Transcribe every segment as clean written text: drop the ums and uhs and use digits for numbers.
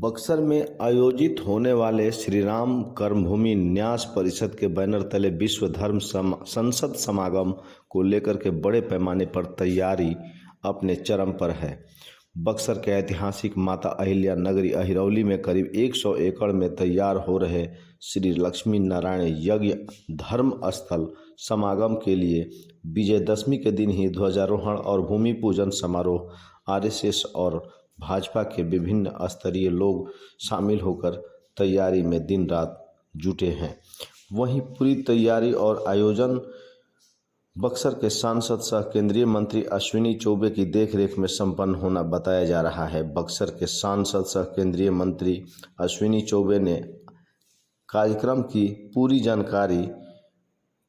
बक्सर में आयोजित होने वाले श्री राम कर्मभूमि न्यास परिषद के बैनर तले विश्व धर्म संसद समागम को लेकर के बड़े पैमाने पर तैयारी अपने चरम पर है। बक्सर के ऐतिहासिक माता अहिल्या नगरी अहिरौली में करीब 100 एकड़ में तैयार हो रहे श्री लक्ष्मी नारायण यज्ञ धर्म स्थल समागम के लिए विजयदशमी के दिन ही ध्वजारोहण और भूमि पूजन समारोह आरएसएस और भाजपा के विभिन्न स्तरीय लोग शामिल होकर तैयारी में दिन रात जुटे हैं। वहीं पूरी तैयारी और आयोजन बक्सर के सांसद सह केंद्रीय मंत्री अश्विनी चौबे की देखरेख में संपन्न होना बताया जा रहा है। बक्सर के सांसद सह केंद्रीय मंत्री अश्विनी चौबे ने कार्यक्रम की पूरी जानकारी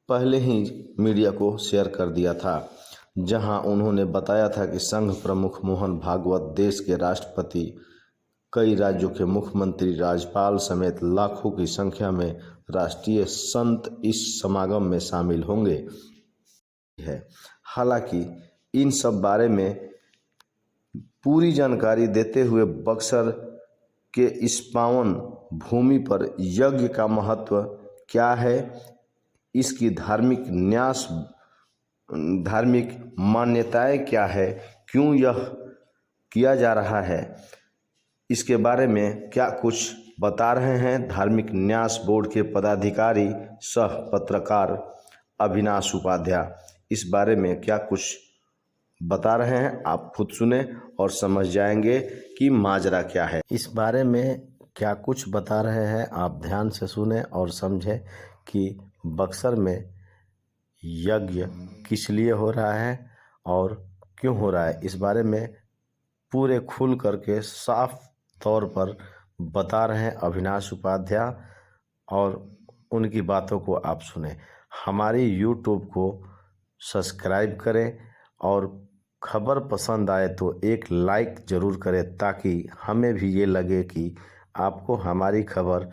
पहले ही मीडिया को शेयर कर दिया था, जहां उन्होंने बताया था कि संघ प्रमुख मोहन भागवत, देश के राष्ट्रपति, कई राज्यों के मुख्यमंत्री, राज्यपाल समेत लाखों की संख्या में राष्ट्रीय संत इस समागम में शामिल होंगे। हालांकि इन सब बारे में पूरी जानकारी देते हुए बक्सर के इस पावन भूमि पर यज्ञ का महत्व क्या है, इसकी धार्मिक मान्यताएं क्या है, क्यों यह किया जा रहा है, इसके बारे में क्या कुछ बता रहे हैं धार्मिक न्यास बोर्ड के पदाधिकारी सह पत्रकार अविनाश उपाध्याय। इस बारे में क्या कुछ बता रहे हैं, आप खुद सुने और समझ जाएंगे कि माजरा क्या है। इस बारे में क्या कुछ बता रहे हैं, आप ध्यान से सुने और समझें कि बक्सर में यज्ञ किस लिए हो रहा है और क्यों हो रहा है। इस बारे में पूरे खुल करके साफ तौर पर बता रहे हैं अविनाश उपाध्याय, और उनकी बातों को आप सुने। हमारी यूट्यूब को सब्सक्राइब करें और खबर पसंद आए तो एक लाइक ज़रूर करें, ताकि हमें भी ये लगे कि आपको हमारी खबर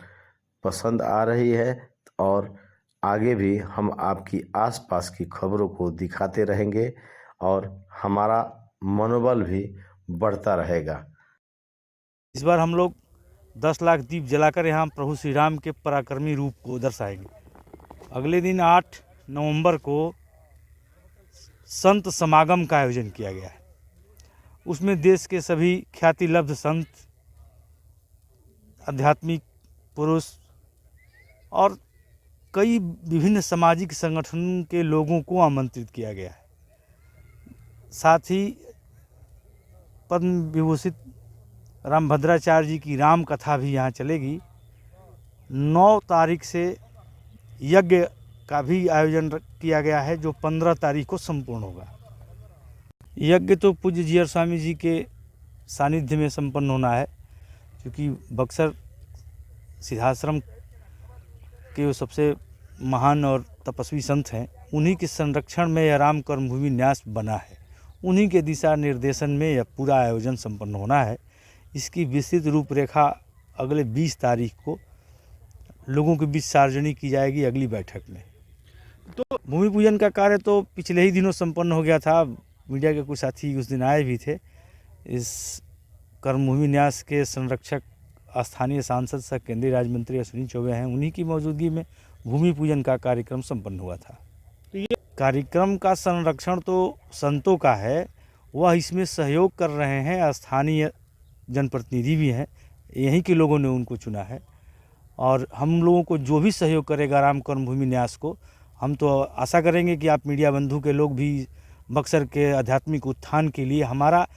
पसंद आ रही है, और आगे भी हम आपकी आसपास की खबरों को दिखाते रहेंगे और हमारा मनोबल भी बढ़ता रहेगा। इस बार हम लोग 10 लाख दीप जलाकर यहाँ प्रभु श्री राम के पराक्रमी रूप को दर्शाएंगे। अगले दिन 8 नवंबर को संत समागम का आयोजन किया गया है। उसमें देश के सभी ख्याति लब्ध संत, आध्यात्मिक पुरुष और कई विभिन्न सामाजिक संगठन के लोगों को आमंत्रित किया गया है। साथ ही पद्म विभूषित रामभद्राचार्य जी की राम कथा भी यहाँ चलेगी। 9 तारीख से यज्ञ का भी आयोजन किया गया है, जो 15 तारीख को संपूर्ण होगा। यज्ञ तो पूज्य जीयर स्वामी जी के सानिध्य में संपन्न होना है, क्योंकि बक्सर सिद्धाश्रम के वो सबसे महान और तपस्वी संत हैं। उन्हीं के संरक्षण में यह राम कर्मभूमि न्यास बना है। उन्हीं के दिशा निर्देशन में यह पूरा आयोजन संपन्न होना है। इसकी विस्तृत रूपरेखा अगले 20 तारीख को लोगों के बीच सार्वजनिक की जाएगी अगली बैठक में। तो भूमि पूजन का कार्य तो पिछले ही दिनों संपन्न हो गया था। मीडिया के कुछ साथी उस दिन आए भी थे। इस कर्मभूमि न्यास के संरक्षक स्थानीय सांसद सह केंद्रीय राज्य मंत्री अश्विनी चौबे हैं। उन्हीं की मौजूदगी में भूमि पूजन का कार्यक्रम संपन्न हुआ था। तो ये कार्यक्रम का संरक्षण तो संतों का है, वह इसमें सहयोग कर रहे हैं। स्थानीय जनप्रतिनिधि भी हैं, यहीं के लोगों ने उनको चुना है, और हम लोगों को जो भी सहयोग करेगा राम कर्मभूमि न्यास को, हम तो आशा करेंगे कि आप मीडिया बंधु के लोग भी बक्सर के आध्यात्मिक उत्थान के लिए हमारा,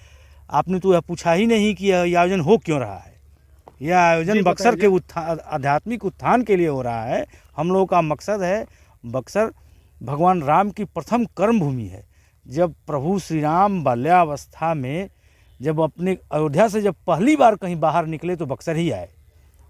आपने तो यह पूछा ही नहीं कि यह आयोजन हो क्यों रहा है। यह आयोजन बक्सर के आध्यात्मिक उत्थान के लिए हो रहा है। हम लोगों का मकसद है, बक्सर भगवान राम की प्रथम कर्मभूमि है। जब प्रभु श्री राम बाल्यावस्था में जब अपने अयोध्या से जब पहली बार कहीं बाहर निकले तो बक्सर ही आए,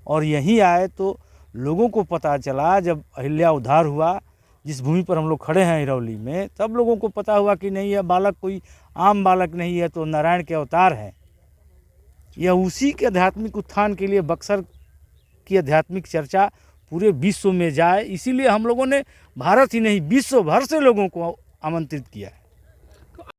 और यहीं आए तो लोगों को पता चला, जब अहिल्या उद्धार हुआ, जिस भूमि पर हम लोग खड़े हैं हिरौली में, तब लोगों को पता हुआ कि नहीं, यह बालक कोई आम बालक नहीं है, तो नारायण के अवतार हैं। यह उसी के आध्यात्मिक उत्थान के लिए बक्सर की आध्यात्मिक चर्चा पूरे विश्व में जाए, इसीलिए हम लोगों ने भारत ही नहीं विश्व भर से लोगों को आमंत्रित किया है।